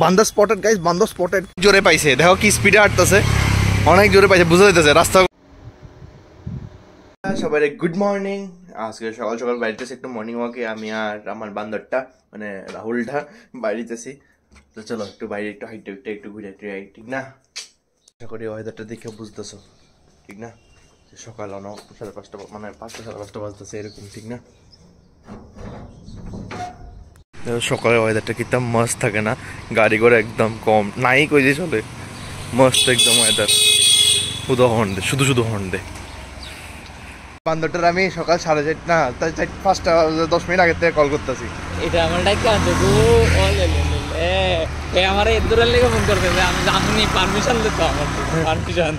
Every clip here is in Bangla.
বান্দা স্পটেড গাইস, বান্দা স্পটেড। জোরে পাইছে, দেখো কি স্পিডে হাঁটতেছে, অনেক জোরে পাইছে, বুঝা যাইতেছে রাস্তা। সবাই গুড মর্নিং। আজকে সকাল সকাল বাড়িতেছি একটু মর্নিং ওয়াকে, আমি আর আমার বান্দরটা মানে রাহুলটা বাড়িতেছি। তো চলো একটু বাইরে একটু হাইটে একটু ঘুরে যাই, ঠিক না? আশা করি ওয়েদারটা দেখে বুঝতেছো, ঠিক না? সকাল 5:30 মানে 5টা 5:30 বাজতেছে এরকম, ঠিক না? সকালের ওয়েদারটা কিন্তু মস্ত থাকে না, গাড়ি ঘোড়া একদম কম, নাই কই যে চলে, মস্ত একদম ওয়েদার। শুধু হর্ন দে, শুধু হর্ন দে। বান্দরটার আমি সকাল 4:30 না 5টা 10 মিনিট আগে থেকে কল করতেছি। এটা আমার ডাকে আছে গো, এ আমার এদুরের লেগে ফোন করতেছে, আমি জানি পারমিশন দিতে, আমার পারমিশন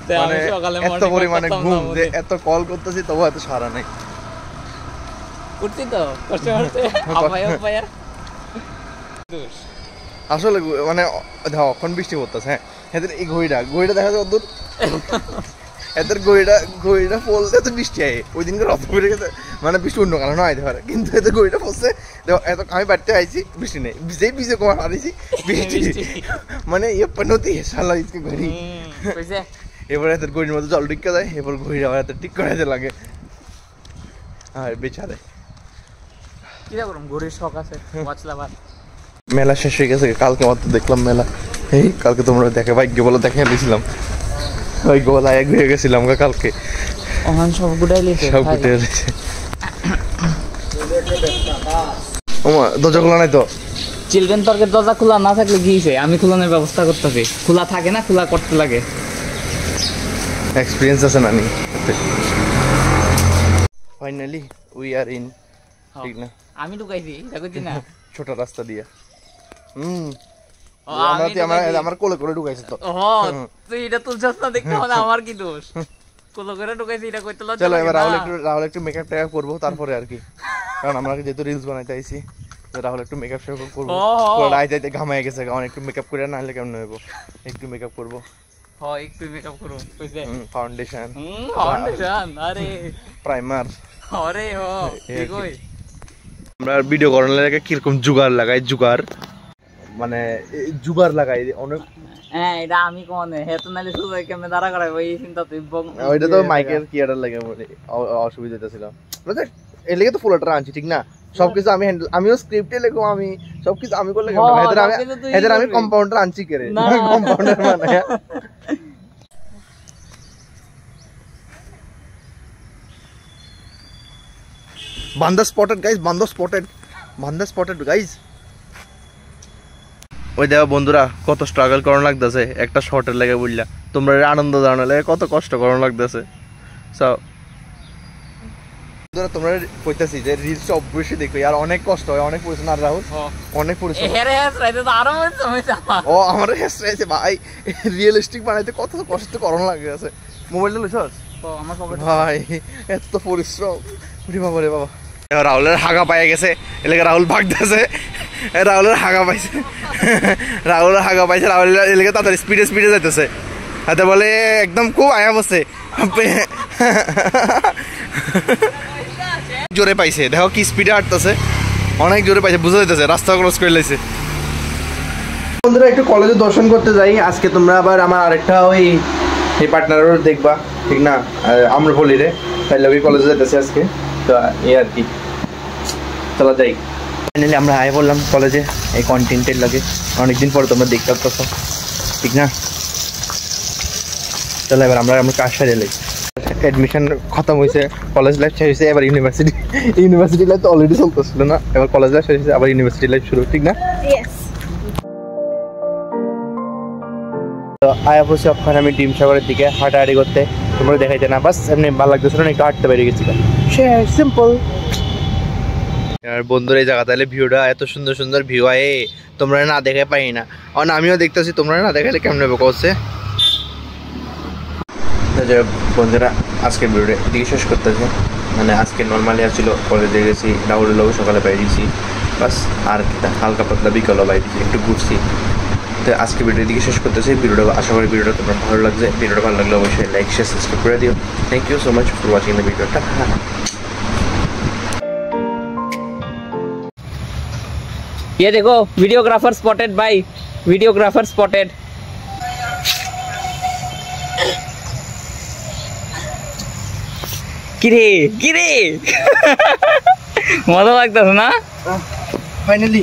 তে আমি সকালে এত পরিমাণে ঘুম যে এত কল করতেছি তবু এত সারা নাই। করছি তো কষ্ট করতে আপায়া আসলে মানে দেখো এখন বৃষ্টি পড়তেছে, হ্যাঁ এদের এই ঘড়িটা দেখা যায় দূর, এদের ঘড়িটা পড়লে তো বৃষ্টি আয়। ওই দিনকে রথ করে গেছে, মানে বৃষ্টি অন্য কারণে আইতে পারে, কিন্তু এদের ঘড়িটা পড়ছে এত, আমি বাড়িতে আইছি বৃষ্টি নেই, ভিজে কমা হারিয়েছি বৃষ্টি, মানে ইয়ে নদী সালা ইসকে ঘড়ি। এবার এদের ঘড়ির মধ্যে জল টিকা যায়, এবার ঘড়ি আবার এত ঠিক করাতে লাগে, আর বেচারে কি করুম, ঘড়ির শখ আছে ওয়াচলাভার। মেলা শেষ হয়ে গেছে, কালকে মাত্র দেখলাম মেলা। এই কালকে তোমরা দেখে ভাগ্য বলে দেখে দিয়েছিলাম, ভাগ্য বলে এক ঘুরে গেছিলাম কালকে, সব গুটাই লিখে সব গুটে গেছে। ওমা দরজা খোলা নাই তো, চিলড্রেন পার্কের দরজা খোলা না থাকলে গিয়েছে, আমি খোলানোর ব্যবস্থা করতেছি, খোলা থাকে না, খোলা করতে লাগে, এক্সপিরিয়েন্স আছে নানি। ফাইনালি উই আর ইন, ঠিক না? আমি ঢুকাইছি দেখছি না ছোট রাস্তা দিয়ে। আমার কোলে করে ঢুকাইছে তো। তুই এটা তুলছস না, দেখতে হবে আমার কি দোষ, কোলে করে ঢুকাইছি, এটা কইতে লজ্জা। চলো এবার রাহুল একটু মেকআপ টেকআপ করবো তারপরে আর কি, কারণ আমরা যেহেতু রিলস বানাইতে আইছি, রাহুল একটু মেকআপ করবো। যাইতে ঘামাই গেছে, কারণ একটু মেকআপ করে না হলে কেমন হইব, একটু মেকআপ করবো। একটু মেকআপ করব, কইছে ফাউন্ডেশন আরে প্রাইমার, আরে ঠিক কই। আমরা ভিডিও করার লাগে কিরকম জুগার মানে জুগার লাগাই অনেক। হ্যাঁ এটা আমি কোনে হেতু নালে সুজা কেমনে দাঁড়া করাই ওই চিন্তা তুই ওইটা তো মাইকের কি এটার লাগে বলে অসুবিধা হইতাছিল, বুঝছ? এর লাগে তো ফুলটা আনছি, ঠিক না? সবকিছু আমি হ্যান্ডেল, আমিও স্ক্রিপ্টে লেখো, আমি সবকিছু আমি করলে এদের আমি কম্পাউন্ডার আনছি করে, কম্পাউন্ডার মানে। বান্দা স্পটেড গাইস, বান্দা স্পটেড গাইস। ওই দেখো বন্ধুরা কত স্ট্রাগল করানো লাগতেছে একটা শর্টের লাগে, বুঝলা? তোমরা আনন্দ জানালে লাগে কত কষ্ট করানো লাগতেছে। সব তোমরা কইতাছি যে রিলস অবশ্যই দেখো, আর অনেক কষ্ট হয়, অনেক পরিশ্রম। আর রাহুল অনেক পরিশ্রম, ও আমার হেসরাইছে ভাই, রিয়েলিস্টিক বানাইতে কত কষ্ট করানো লাগে আছে। মোবাইলটা লইছস ভাই, এত পরিশ্রম, বাবা রে বাবা। রাহুলের হাগা পায়ে গেছে, এলাকা রাহুল ভাগতেছে, রাহুলের হাগা পাইছে, রাহুল এলাকা তাড়াতাড়ি স্পিডে যাইতেছে, হাতে বলে একদম খুব আয়া বসে, জোরে পাইছে, দেখো কি স্পিডে হাঁটতেছে, অনেক জোরে পাইছে, বুঝা যাইতেছে রাস্তা ক্রস করে লাইছে। বন্ধুরা একটু কলেজে দর্শন করতে যাই আজকে, তোমরা আবার আমার আরেকটা ওই পার্টনারও দেখবা, ঠিক না? আম্রপল্লী রে, তাই লাগে কলেজে যেতেছে আজকে, তো এই আর কি, চলো যাই। ফাইনালি আমরা আয় বললাম কলেজে, এই কন্টেন্টের লাগে অনেকদিন পরে তোমরা দেখতে পাচ্ছ, ঠিক না? চলো এবার আমরা কাজ সারিয়ে যাই। অ্যাডমিশন খতম হয়েছে, কলেজ লাইফ শেষ হয়েছে, এবার ইউনিভার্সিটি লাইফ তো অলরেডি চলতেছিল না, এবার কলেজ লাইফ শেষ হয়েছে, আবার ইউনিভার্সিটি লাইফ শুরু, ঠিক না? তো আয়া বসে ওখানে আমি ডিম সাগরের দিকে হাঁটাহাঁটি করতে, তোমরা দেখাইতে না, বাস এমনি ভালো লাগতেছিল না, একটু হাঁটতে বেরিয়ে গেছিলাম, সিম্পল। আর বন্ধুরা এই জায়গা তাহলে ভিউটা এত সুন্দর ভিউ আয়ে, তোমরা না দেখে পাই না, আর আমিও দেখতেছি, তোমরা না দেখালে কেমন হবে করছে। বন্ধুরা আজকের ভিডিওটা দিকে শেষ করতেছে, মানে আজকে নর্মালি আসছিল, কলেজে গেছি, রাহুলের লোক সকালে বাইরেছি, বাস আর হালকা পাতলা বিকালও বাইরেছি, একটু ঘুরছি। তো আজকে ভিডিও দিকে শেষ করতেছি। ভিডিওটা আশা করি ভিডিওটা তোমার ভালো লাগছে। ভিডিওটা ভালো লাগলে অবশ্যই লাইক শেয়ার সাবস্ক্রাইব করে দিও। Thank you so much for watching the ভিডিওটা। ये देखो वीडियोग्राफर स्पॉटेड भाई, वीडियोग्राफर स्पॉटेड। কিরে কিরে মজা লাগতেছে না ফাইনালি